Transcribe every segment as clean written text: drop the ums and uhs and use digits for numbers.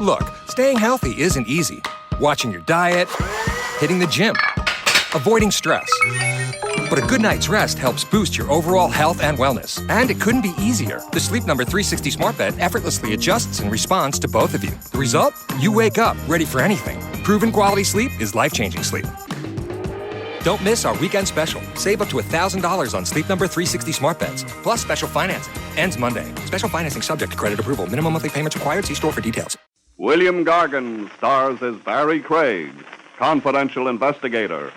Look, staying healthy isn't easy. Watching your diet, hitting the gym, avoiding stress. But a good night's rest helps boost your overall health and wellness. And it couldn't be easier. The Sleep Number 360 Smart Bed effortlessly adjusts and responds to both of you. The result? You wake up ready for anything. Proven quality sleep is life-changing sleep. Don't miss our weekend special. Save up to $1,000 on Sleep Number 360 Smart Beds, plus special financing. Ends Monday. Special financing subject to credit approval. Minimum monthly payments required. See store for details. William Gargan stars as Barrie Craig, confidential investigator.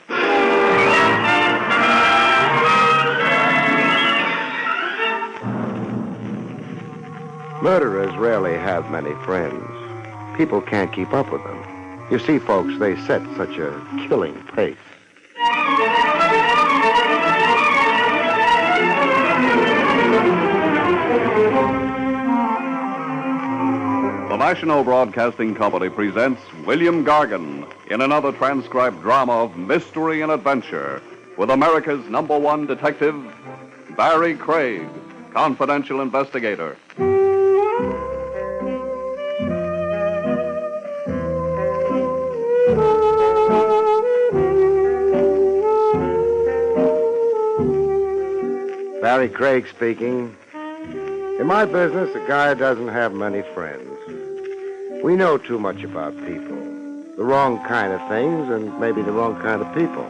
Murderers rarely have many friends. People can't keep up with them. You see, folks, they set such a killing pace. The National Broadcasting Company presents William Gargan in another transcribed drama of mystery and adventure with America's #1 detective, Barrie Craig, confidential investigator. Barrie Craig speaking. In my business, a guy doesn't have many friends. We know too much about people. The wrong kind of things and maybe the wrong kind of people.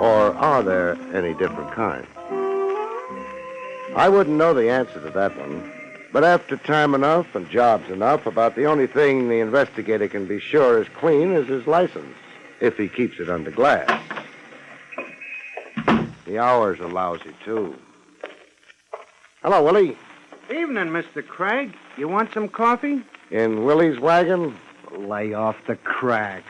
Or are there any different kinds? I wouldn't know the answer to that one. But after time enough and jobs enough, about the only thing the investigator can be sure is clean is his license, if he keeps it under glass. The hours are lousy, too. Hello, Willie. Evening, Mr. Craig. You want some coffee? In Willie's wagon? Lay off the cracks.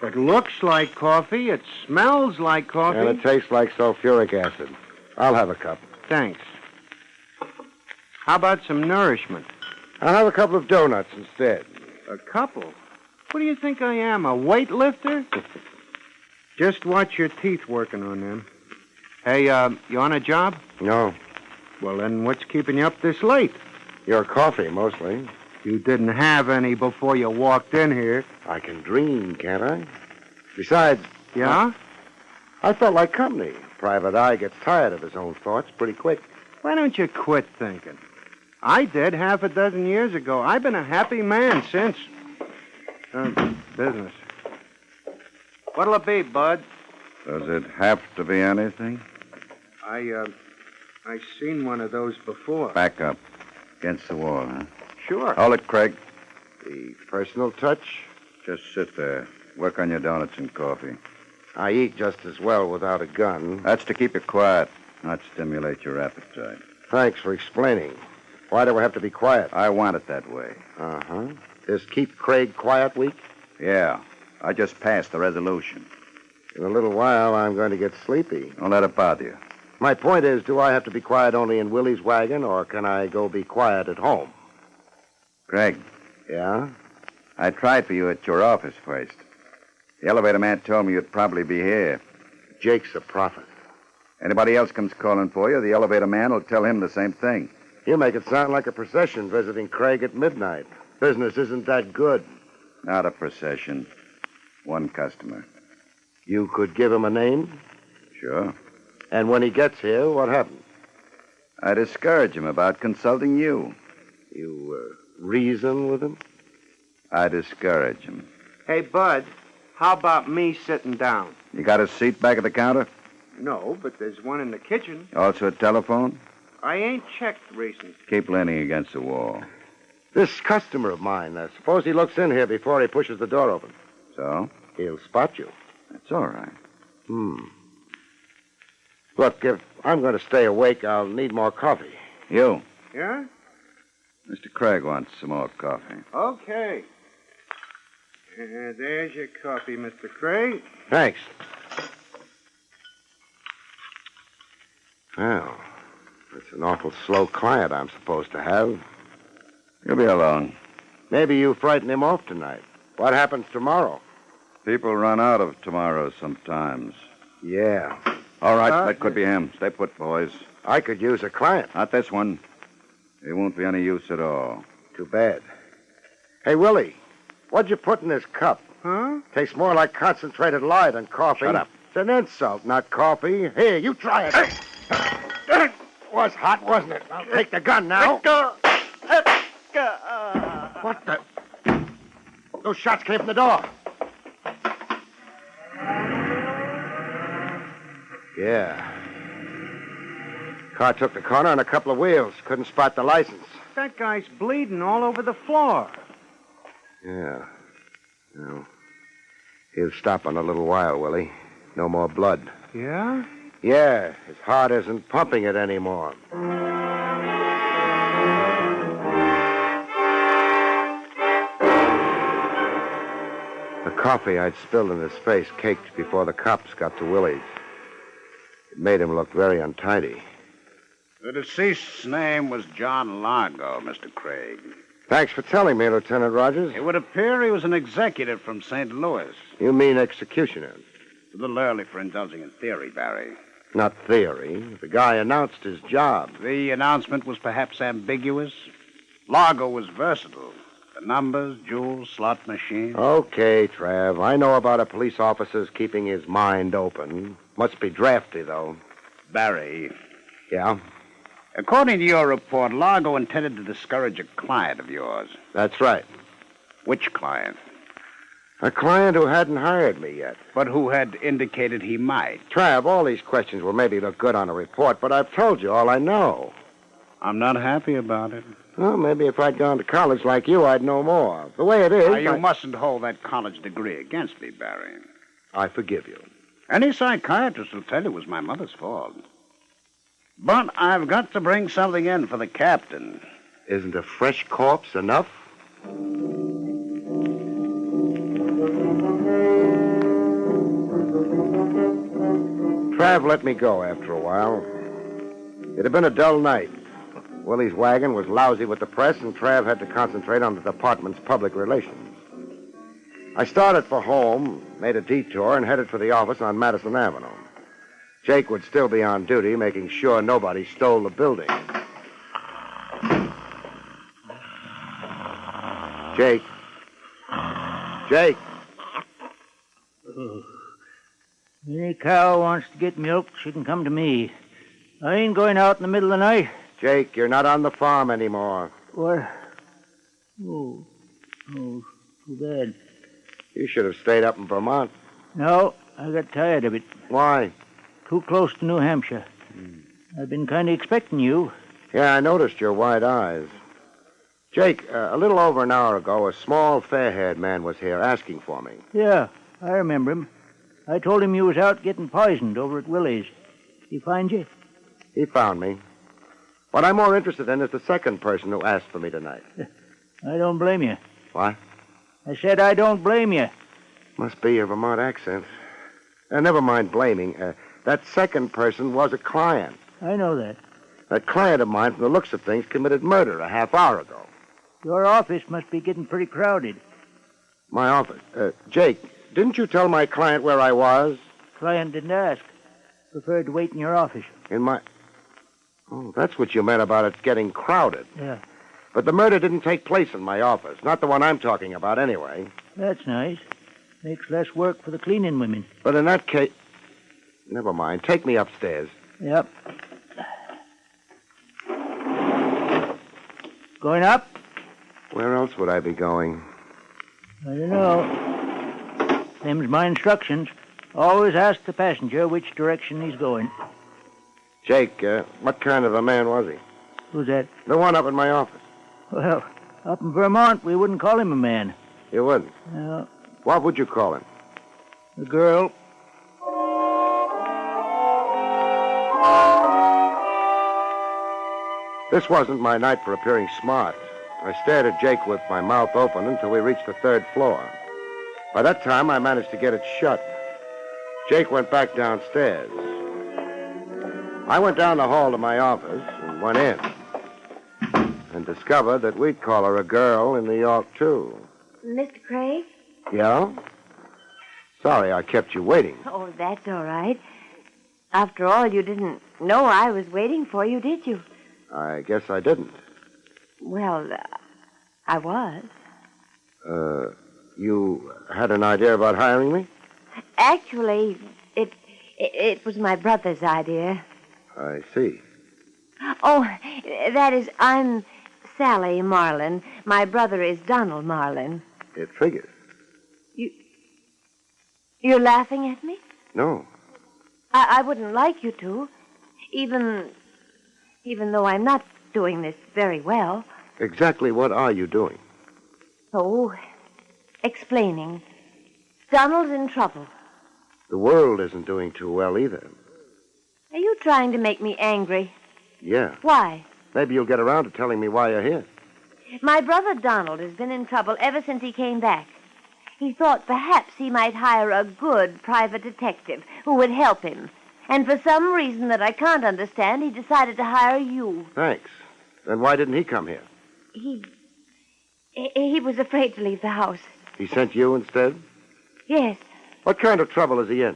It looks like coffee, it smells like coffee. And it tastes like sulfuric acid. I'll have a cup. Thanks. How about some nourishment? I'll have a couple of donuts instead. A couple? What do you think I am, a weightlifter? Just watch your teeth working on them. Hey, you on a job? No. Well, then what's keeping you up this late? Your coffee, mostly. You didn't have any before you walked in here. I can dream, can't I? Besides... Yeah? I felt like company. Private eye gets tired of his own thoughts pretty quick. Why don't you quit thinking? I did half a dozen years ago. I've been a happy man since. Business. What'll it be, Bud? Does it have to be anything? I seen one of those before. Back up. Against the wall, huh? Sure. Hold it, Craig. The personal touch? Just sit there. Work on your donuts and coffee. I eat just as well without a gun. That's to keep you quiet, not stimulate your appetite. Thanks for explaining. Why do I have to be quiet? I want it that way. Uh-huh. Is Keep Craig Quiet Week? Yeah. I just passed the resolution. In a little while, I'm going to get sleepy. Don't let it bother you. My point is, do I have to be quiet only in Willie's wagon, or can I go be quiet at home? Craig. Yeah? I tried for you at your office first. The elevator man told me you'd probably be here. Jake's a prophet. Anybody else comes calling for you, the elevator man will tell him the same thing. You make it sound like a procession visiting Craig at midnight. Business isn't that good. Not a procession. One customer. You could give him a name? Sure. And when he gets here, what happens? I discourage him about consulting you. You reason with him? I discourage him. Hey, Bud, how about me sitting down? You got a seat back at the counter? No, but there's one in the kitchen. Also a telephone? I ain't checked recent. Keep leaning against the wall. This customer of mine, suppose he looks in here before he pushes the door open. So? He'll spot you. That's all right. Look, if I'm going to stay awake, I'll need more coffee. You. Yeah? Mr. Craig wants some more coffee. Okay. There's your coffee, Mr. Craig. Thanks. Well, it's an awful slow client I'm supposed to have. You'll be alone. Maybe you frighten him off tonight. What happens tomorrow? People run out of tomorrows sometimes. Yeah. All right, that could be him. Stay put, boys. I could use a client. Not this one. He won't be any use at all. Too bad. Hey, Willie, What'd you put in this cup? Huh? Tastes more like concentrated lye than coffee. Shut up. It's an insult, not coffee. Here, you try it. It was hot, wasn't it? I'll take the gun now. What the? Those shots came from the door. Yeah. Car took the corner on a couple of wheels. Couldn't spot the license. That guy's bleeding all over the floor. Yeah. No. He'll stop in a little while, Willie. No more blood. Yeah? Yeah, his heart isn't pumping it anymore. The coffee I'd spilled in his face caked before the cops got to Willie's. It made him look very untidy. The deceased's name was John Largo, Mr. Craig. Thanks for telling me, Lieutenant Rogers. It would appear he was an executive from St. Louis. You mean executioner? A little early for indulging in theory, Barry. Not theory. The guy announced his job. The announcement was perhaps ambiguous. Largo was versatile. The numbers, jewels, slot machines. Okay, Trav. I know about a police officer's keeping his mind open. Must be drafty, though. Barry, Yeah? according to your report, Largo intended to discourage a client of yours. That's right. Which client? A client who hadn't hired me yet. But who had indicated he might. Trav, all these questions will maybe look good on a report, but I've told you all I know. I'm not happy about it. Well, maybe if I'd gone to college like you, I'd know more. The way it is... Now, you mustn't hold that college degree against me, Barry. I forgive you. Any psychiatrist will tell you it was my mother's fault. But I've got to bring something in for the captain. Isn't a fresh corpse enough? Trav let me go after a while. It had been a dull night. Willie's wagon was lousy with the press, and Trav had to concentrate on the department's public relations. I started for home, made a detour, and headed for the office on Madison Avenue. Jake would still be on duty, making sure nobody stole the building. Jake. Jake. Any cow wants to get milk, she can come to me. I ain't going out in the middle of the night. Jake, you're not on the farm anymore. What? Oh, too bad. You should have stayed up in Vermont. No, I got tired of it. Why? Too close to New Hampshire. I've been kind of expecting you. Yeah, I noticed your wide eyes. Jake, a little over an hour ago, a small, fair-haired man was here asking for me. Yeah, I remember him. I told him you was out getting poisoned over at Willie's. He find you? He found me. What I'm more interested in is the second person who asked for me tonight. I don't blame you. What? I said I don't blame you. Must be your Vermont accent. Never mind blaming. That second person was a client. I know that. That client of mine, from the looks of things, committed murder a half hour ago. Your office must be getting pretty crowded. My office. Jake, didn't you tell my client where I was? Client didn't ask. Preferred to wait in your office. In my... Oh, that's what you meant about it getting crowded. Yeah. But the murder didn't take place in my office. Not the one I'm talking about, anyway. That's nice. Makes less work for the cleaning women. But in that case... Never mind. Take me upstairs. Yep. Going up? Where else would I be going? I don't know. Them's my instructions. Always ask the passenger which direction he's going. Jake, what kind of a man was he? Who's that? The one up in my office. Well, up in Vermont, we wouldn't call him a man. You wouldn't? No, What would you call him? a girl. This wasn't my night for appearing smart. I stared at Jake with my mouth open until we reached the third floor. By that time, I managed to get it shut. Jake went back downstairs. I went down the hall to my office and went in. And discovered that we'd call her a girl in New York, too. Mr. Craig? Yeah? Sorry I kept you waiting. Oh, that's all right. After all, you didn't know I was waiting for you, did you? I guess I didn't. Well, I was. You had an idea about hiring me? Actually, it was my brother's idea. I see. Oh, that is, I'm Sally Marlin. My brother is Donald Marlin. It figures. You're laughing at me? No. I wouldn't like you to, even though I'm not doing this very well. Exactly what are you doing? Oh, explaining. Donald's in trouble. The world isn't doing too well either. Are you trying to make me angry? Yeah. Why? Maybe you'll get around to telling me why you're here. My brother Donald has been in trouble ever since he came back. He thought perhaps he might hire a good private detective who would help him. And for some reason that I can't understand, he decided to hire you. Thanks. Then why didn't he come here? He was afraid to leave the house. He sent you instead? Yes. What kind of trouble is he in?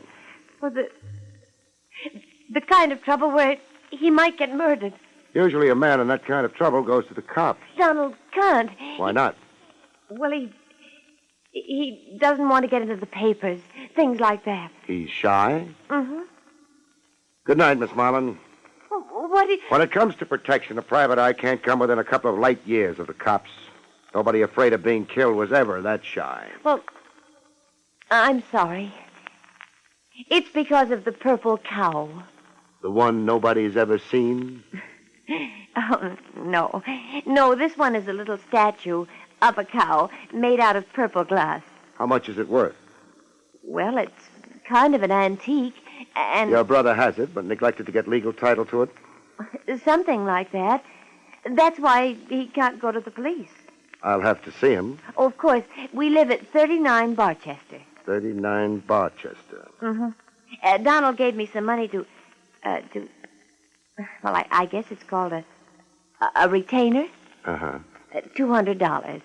Well, the kind of trouble where he might get murdered. Usually a man in that kind of trouble goes to the cops. Donald can't. Why not? Well, he doesn't want to get into the papers. Things like that. He's shy? Mm-hmm. Good night, Miss Marlin. What? When it comes to protection, a private eye can't come within a couple of light years of the cops. Nobody afraid of being killed was ever that shy. Well, I'm sorry. It's because of the purple cow. The one nobody's ever seen? Oh, no. No, this one is a little statue of a cow made out of purple glass. How much is it worth? Well, it's kind of an antique, and... Your brother has it, but neglected to get legal title to it? Something like that. That's why he can't go to the police. I'll have to see him. Oh, of course. We live at 39 Barchester. 39 Barchester. Mm-hmm. Donald gave me some money to... Well, I guess it's called a retainer. Uh-huh. $200.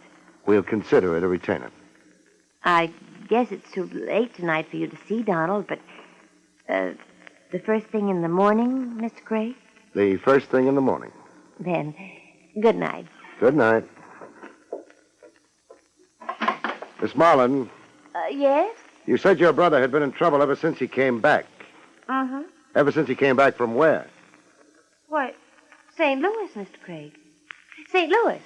We'll consider it a retainer. I guess it's too late tonight for you to see Donald, but the first thing in the morning, Mr. Craig? The first thing in the morning. Then, good night. Good night. Miss Marlin. Yes? You said your brother had been in trouble ever since he came back. Mm-hmm. Ever since he came back from where? Why, St. Louis, Mr. Craig. St. Louis.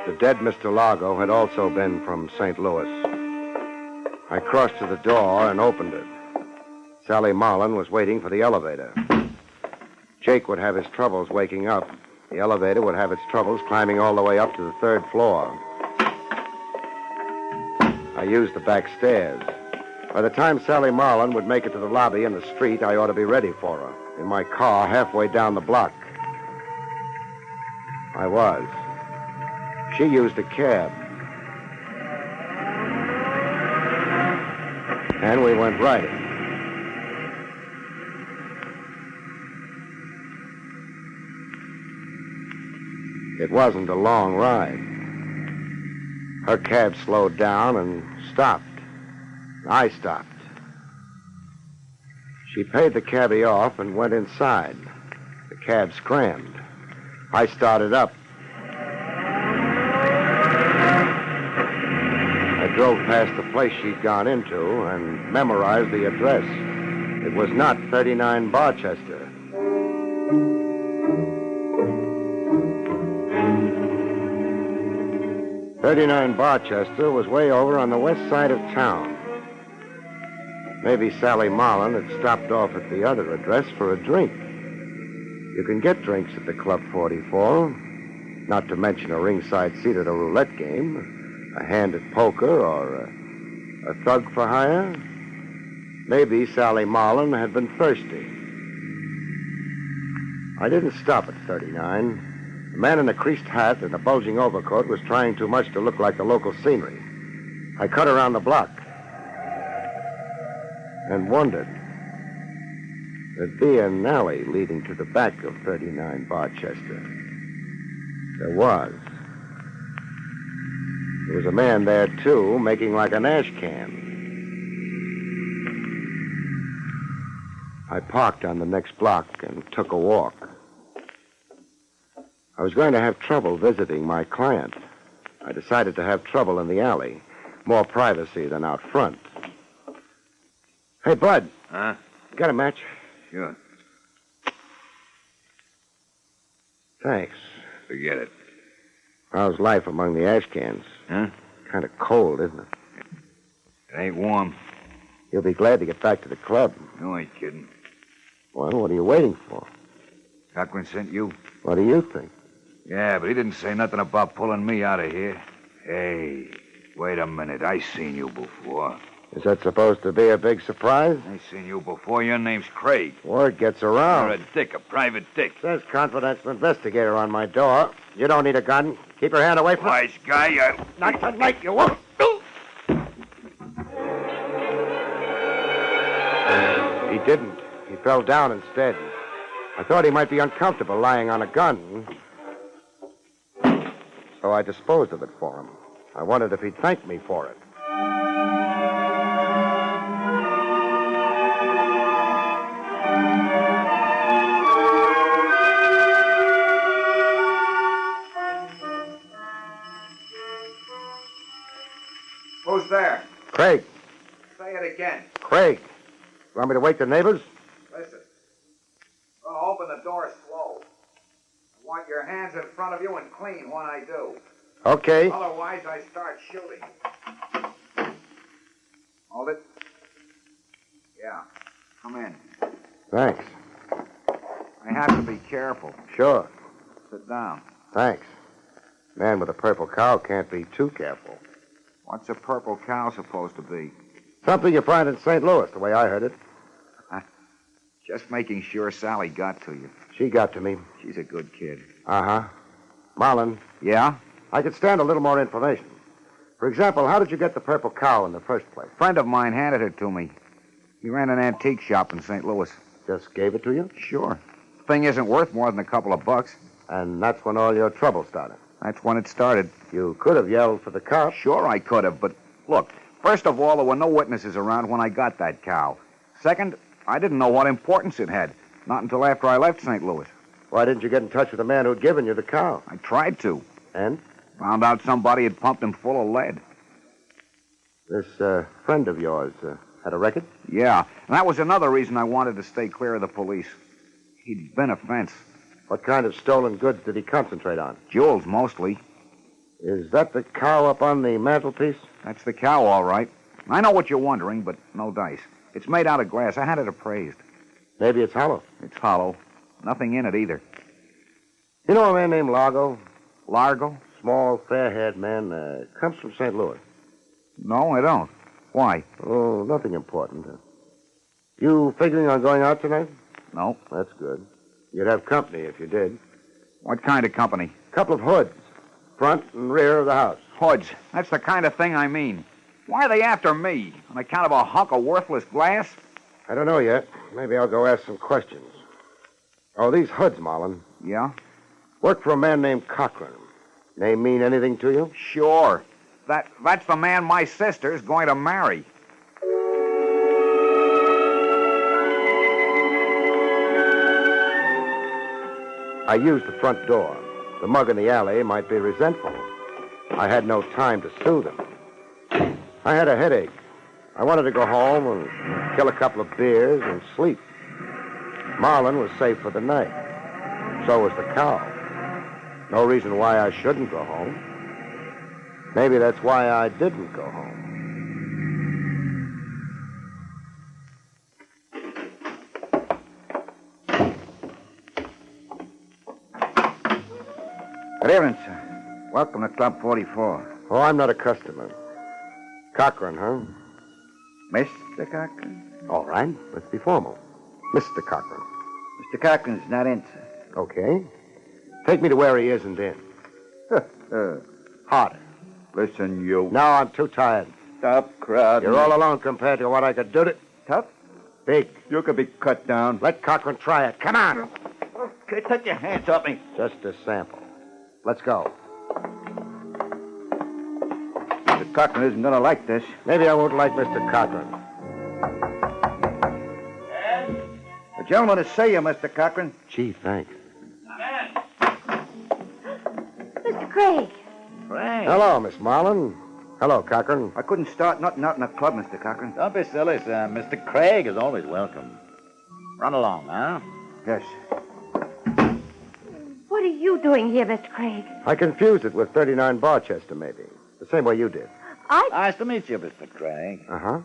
The dead Mr. Largo had also been from St. Louis. I crossed to the door and opened it. Sally Marlin was waiting for the elevator. Jake would have his troubles waking up. The elevator would have its troubles climbing all the way up to the third floor. I used the back stairs. By the time Sally Marlin would make it to the lobby and the street, I ought to be ready for her. In my car, halfway down the block. I was. She used a cab. And we went riding. It wasn't a long ride. Her cab slowed down and stopped. I stopped. She paid the cabbie off and went inside. The cab scrammed. I started up. I drove past the place she'd gone into and memorized the address. It was not 39 Barchester. "39 Barchester was way over on the west side of town. Maybe Sally Marlin had stopped off at the other address for a drink. You can get drinks at the Club 44, not to mention a ringside seat at a roulette game, a hand at poker, or a thug for hire. Maybe Sally Marlin had been thirsty. I didn't stop at 39. The man in a creased hat and a bulging overcoat was trying too much to look like the local scenery. I cut around the block and wondered. There'd be an alley leading to the back of 39 Barchester. There was. There was a man there, too, making like an ash can. I parked on the next block and took a walk. I was going to have trouble visiting my client. I decided to have trouble in the alley. More privacy than out front. Hey, Bud. Huh? Got a match? Sure. Thanks. Forget it. How's life among the ash cans? Huh? Kind of cold, isn't it? It ain't warm. You'll be glad to get back to the club. You ain't kidding. Well, what are you waiting for? Cochran sent you? What do you think? Yeah, but he didn't say nothing about pulling me out of here. Hey, wait a minute. I seen you before. Is that supposed to be a big surprise? I seen you before. Your name's Craig. Word gets around. You're a dick, a private dick. Says confidential investigator on my door. You don't need a gun. Keep your hand away from... Wise guy, Not tonight, you won't. He didn't. He fell down instead. I thought he might be uncomfortable lying on a gun. So I disposed of it for him. I wondered if he'd thank me for it. Who's there? Craig. Say it again. Craig. You want me to wake the neighbors? Listen. Open the door slow. I want your hands in front of you and clean when I do. Okay. Otherwise, I start shooting. Hold it. Yeah. Come in. Thanks. I have to be careful. Sure. Sit down. Thanks. Man with a purple cow can't be too careful. What's a purple cow supposed to be? Something you find in St. Louis, the way I heard it. Just making sure Sally got to you. She got to me. She's a good kid. Uh-huh. Marlon, Yeah? I could stand a little more information. For example, how did you get the purple cow in the first place? A friend of mine handed it to me. He ran an antique shop in St. Louis. Just gave it to you? Sure. Thing isn't worth more than a couple of bucks. And that's when all your trouble started. That's when it started. You could have yelled for the cops. Sure, I could have, but look, first of all, there were no witnesses around when I got that cow. Second, I didn't know what importance it had. Not until after I left St. Louis. Why didn't you get in touch with the man who'd given you the cow? I tried to. And? Found out somebody had pumped him full of lead. This friend of yours had a record? Yeah, and that was another reason I wanted to stay clear of the police. He'd been a fence. What kind of stolen goods did he concentrate on? Jewels, mostly. Is that the cow up on the mantelpiece? That's the cow, all right. I know what you're wondering, but no dice. It's made out of glass. I had it appraised. Maybe it's hollow. It's hollow. Nothing in it either. You know a man named Largo? Largo? Small, fair-haired man. Comes from St. Louis. No, I don't. Why? Oh, nothing important. You figuring on going out tonight? No. That's good. You'd have company if you did. What kind of company? Couple of hoods. Front and rear of the house. Hoods. That's the kind of thing I mean. Why are they after me? On account of a hunk of worthless glass? I don't know yet. Maybe I'll go ask some questions. Oh, these hoods, Marlon. Yeah? Work for a man named Cochran. Name mean anything to you? Sure. That's the man my sister's going to marry. I used the front door. The mug in the alley might be resentful. I had no time to soothe him. I had a headache. I wanted to go home and kill a couple of beers and sleep. Marlon was safe for the night. So was the cow. No reason why I shouldn't go home. Maybe that's why I didn't go home. Good evening, sir. Welcome to Club 44. Oh, I'm not a customer. Cochran, huh? Mr. Cochran? All right. Let's be formal. Mr. Cochran. Mr. Cochran's not in, sir. Okay. Take me to where he isn't in. Harder. Listen, you. No, I'm too tired. Stop crowding. You're all alone compared to what I could do to... Tough? Big. You could be cut down. Let Cochran try it. Come on. Okay, take your hands off me. Just a sample. Let's go. Mr. Cochran isn't going to like this. Maybe I won't like Mr. Cochran. Gentleman to see you, Mr. Cochran. Gee, thanks. Mr. Craig. Craig. Hello, Miss Marlin. Hello, Cochran. I couldn't start nothing out in a club, Mr. Cochran. Don't be silly, sir. Mr. Craig is always welcome. Run along, huh? Yes. What are you doing here, Mr. Craig? I confused it with 39 Barchester, maybe. The same way you did. Nice to meet you, Mr. Craig. Uh-huh.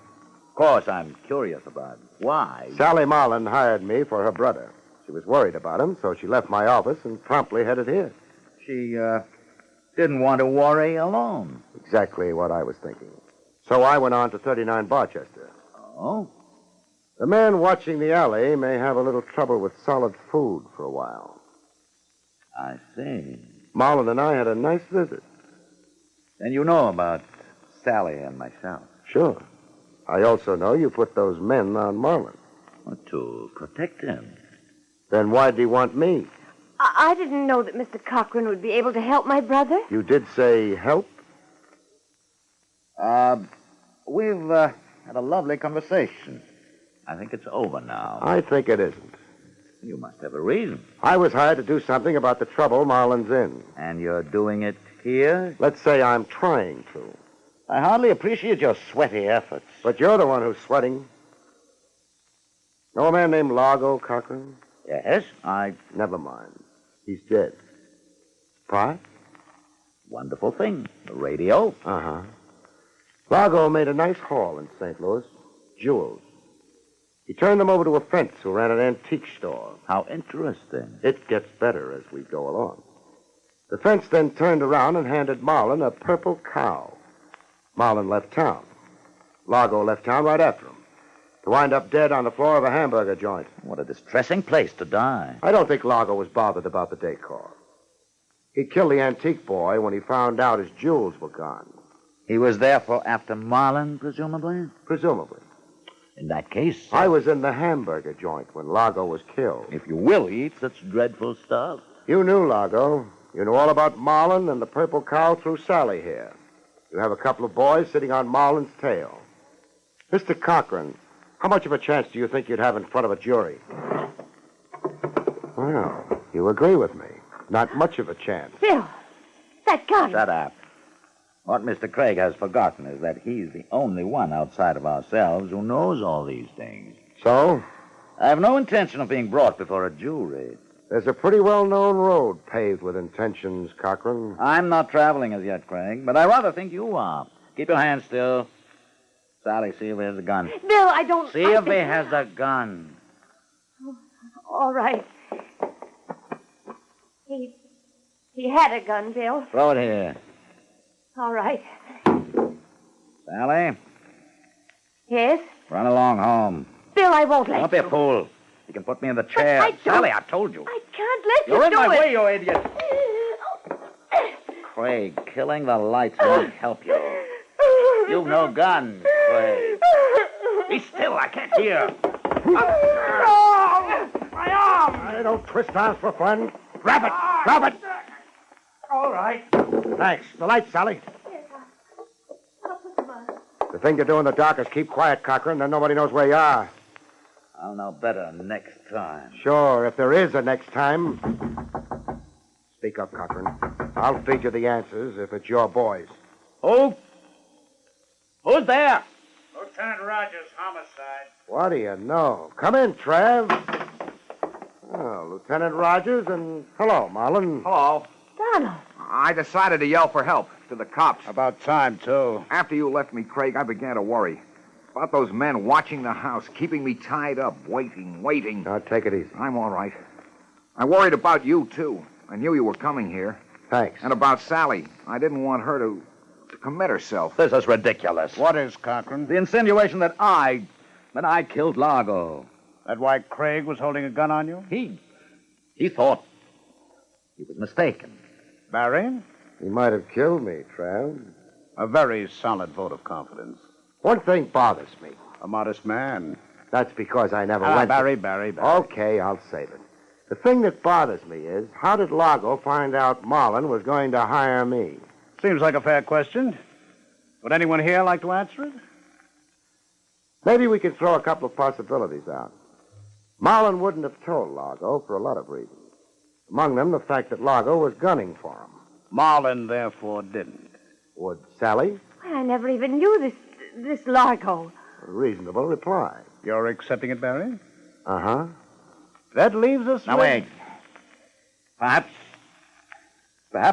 Of course, I'm curious about why. Sally Marlin hired me for her brother. She was worried about him, so she left my office and promptly headed here. She, didn't want to worry alone. Exactly what I was thinking. So I went on to 39 Barchester. Oh? The man watching the alley may have a little trouble with solid food for a while. I see. Marlin and I had a nice visit. Then you know about Sally and myself. Sure. I also know you put those men on Marlin. To protect him. Then why did he want me? I didn't know that Mr. Cochran would be able to help my brother. You did say help? We've had a lovely conversation. I think it's over now. I think it isn't. You must have a reason. I was hired to do something about the trouble Marlin's in. And you're doing it here? Let's say I'm trying to. I hardly appreciate your sweaty efforts. But you're the one who's sweating. Know a man named Largo, Cochran? Yes, Never mind. He's dead. Why? Wonderful thing. The radio. Uh-huh. Largo made a nice haul in St. Louis. Jewels. He turned them over to a fence who ran an antique store. How interesting. It gets better as we go along. The fence then turned around and handed Marlin a purple cow. Marlin left town. Largo left town right after him, to wind up dead on the floor of a hamburger joint. What a distressing place to die. I don't think Largo was bothered about the decor. He killed the antique boy when he found out his jewels were gone. He was therefore after Marlin, presumably? Presumably. In that case... I was in the hamburger joint when Largo was killed. If you will eat such dreadful stuff. You knew Largo. You knew all about Marlin and the purple cow through Sally here. You have a couple of boys sitting on Marlin's tail. Mr. Cochran, how much of a chance do you think you'd have in front of a jury? Well, you agree with me. Not much of a chance. Phil, that gun. Shut up. What Mr. Craig has forgotten is that he's the only one outside of ourselves who knows all these things. So? I have no intention of being brought before a jury. There's a pretty well-known road paved with intentions, Cochran. I'm not traveling as yet, Craig, but I rather think you are. Keep your hands still. Sally, see if he has a gun. Bill, I don't... See if he has a gun. All right. He had a gun, Bill. Throw it here. All right. Sally, Yes? run along home. Bill, I won't let Don't be you. a fool. You can put me in the chair. I don't- Sally, I told you. I can't let You're you in do my it. way, you idiot. Craig, killing the lights won't help you. You've no gun, Craig. Be still, I can't hear. My arm! I don't twist arms for fun. Grab it! Grab it! All right. Thanks. The lights, Sally. I'll put them on. The thing to do in the dark is keep quiet, Cochran, then nobody knows where you are. I'll know better next time. Sure, if there is a next time. Speak up, Cochran. I'll feed you the answers if it's your boys. Who? Who's there? Lieutenant Rogers, homicide. What do you know? Come in, Trav. Oh, Lieutenant Rogers, and hello, Marlin. Hello. Donald. I decided to yell for help to the cops. About time, too. After you left me, Craig, I began to worry. About those men watching the house, keeping me tied up, waiting. Now, take it easy. I'm all right. I worried about you, too. I knew you were coming here. Thanks. And about Sally. I didn't want her to commit herself. This is ridiculous. What is, Cochran? The insinuation that I killed Largo. That why Craig was holding a gun on you? He thought he was mistaken. Barrie? He might have killed me, Trav. A very solid vote of confidence. One thing bothers me. A modest man. That's because I never went... Barrie. Okay, I'll save it. The thing that bothers me is, how did Largo find out Marlin was going to hire me? Seems like a fair question. Would anyone here like to answer it? Maybe we can throw a couple of possibilities out. Marlin wouldn't have told Largo for a lot of reasons. Among them, the fact that Largo was gunning for him. Marlin, therefore, didn't. Would Sally? I never even knew this Largo. A reasonable reply. You're accepting it, Barry? Uh-huh. That leaves us Now, wait. Perhaps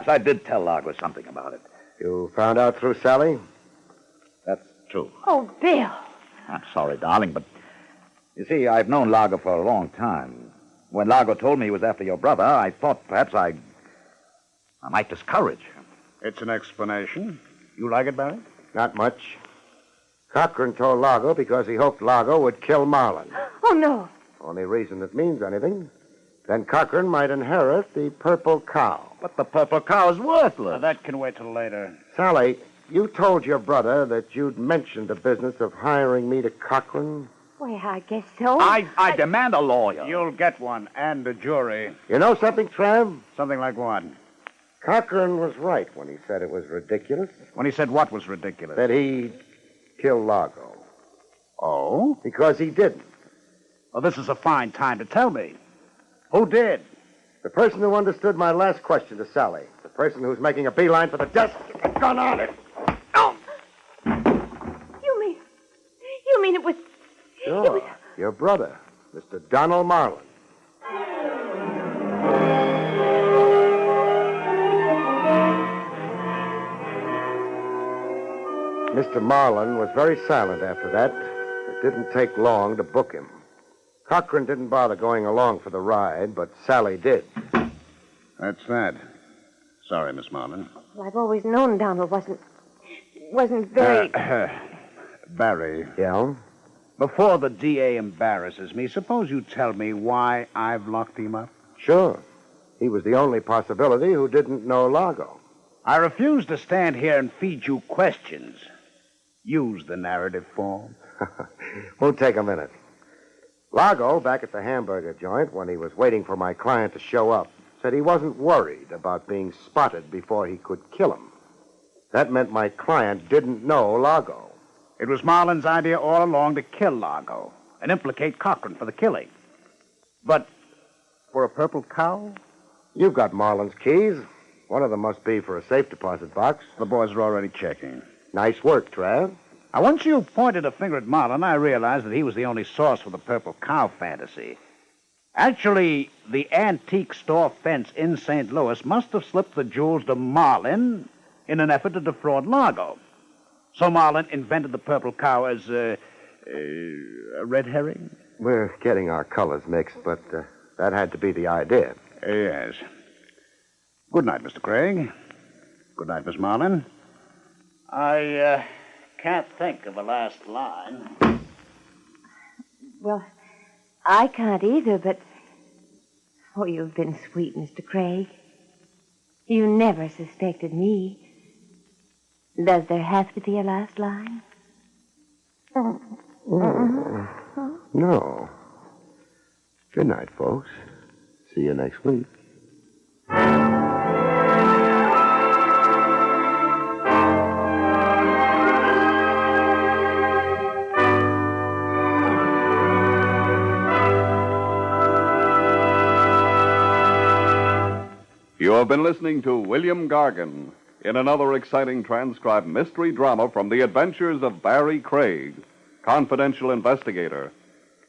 I did tell Largo something about it. You found out through Sally? That's true. Oh, Bill. I'm sorry, darling, but you see, I've known Largo for a long time. When Largo told me he was after your brother, I thought perhaps I might discourage him. It's an explanation. You like it, Barry? Not much. Cochran told Largo because he hoped Largo would kill Marlin. Oh, no. Only reason it means anything. Then Cochran might inherit the purple cow. But the purple cow is worthless. Now, that can wait till later. Sally, you told your brother that you'd mentioned the business of hiring me to Cochran. Well, I guess so. I demand a lawyer. You'll get one, and a jury. You know something, Trav? Something like what? Cochran was right when he said it was ridiculous. When he said what was ridiculous? That he killed Largo. Oh? Because he didn't. Well, this is a fine time to tell me. Who did? The person who understood my last question to Sally. The person who's making a beeline for the desk with a gun on it. Oh! You mean it was... Sure. Your brother, Mr. Donald Marlin. Mr. Marlin was very silent after that. It didn't take long to book him. Cochran didn't bother going along for the ride, but Sally did. That's that. Sorry, Miss Marlin. Well, I've always known Donald wasn't very... Barry. Yeah? Before the DA embarrasses me, suppose you tell me why I've locked him up? Sure. He was the only possibility who didn't know Largo. I refuse to stand here and feed you questions. Use the narrative form. Won't take a minute. Largo, back at the hamburger joint, when he was waiting for my client to show up, said he wasn't worried about being spotted before he could kill him. That meant my client didn't know Largo. It was Marlin's idea all along to kill Largo and implicate Cochran for the killing. But for a purple cow? You've got Marlin's keys. One of them must be for a safe deposit box. The boys are already checking. Nice work, Trav. Now, once you pointed a finger at Marlin, I realized that he was the only source for the purple cow fantasy. Actually, the antique store fence in St. Louis must have slipped the jewels to Marlin in an effort to defraud Largo. So Marlin invented the purple cow as a red herring? We're getting our colors mixed, but that had to be the idea. Yes. Good night, Mr. Craig. Good night, Miss Marlin. I can't think of a last line. Well, I can't either, but... Oh, you've been sweet, Mr. Craig. You never suspected me. Does there have to be a last line? No. Good night, folks. See you next week. You have been listening to William Gargan in another exciting transcribed mystery drama from the adventures of Barrie Craig, confidential investigator.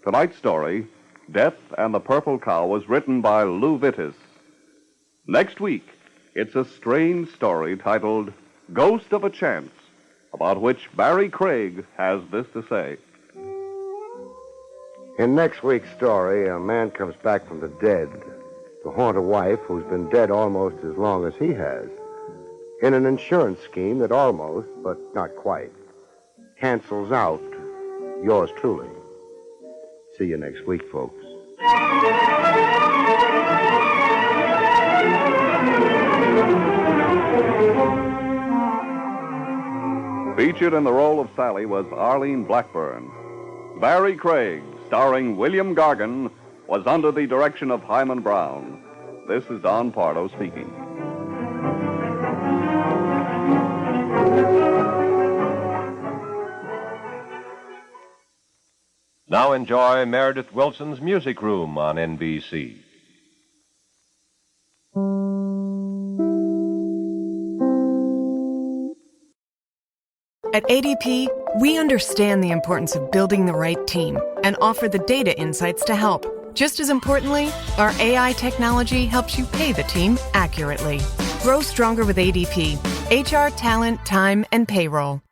Tonight's story, Death and the Purple Cow, was written by Lou Vittis. Next week, it's a strange story titled Ghost of a Chance, about which Barrie Craig has this to say. In next week's story, a man comes back from the dead to haunt a wife who's been dead almost as long as he has, in an insurance scheme that almost, but not quite, cancels out yours truly. See you next week, folks. Featured in the role of Sally was Arlene Blackburn. Barrie Craig, starring William Gargan, was under the direction of Hyman Brown. This is Don Pardo speaking. Now enjoy Meredith Wilson's Music Room on NBC. At ADP, we understand the importance of building the right team and offer the data insights to help. Just as importantly, our AI technology helps you pay the team accurately. Grow stronger with ADP. HR, talent, time, and payroll.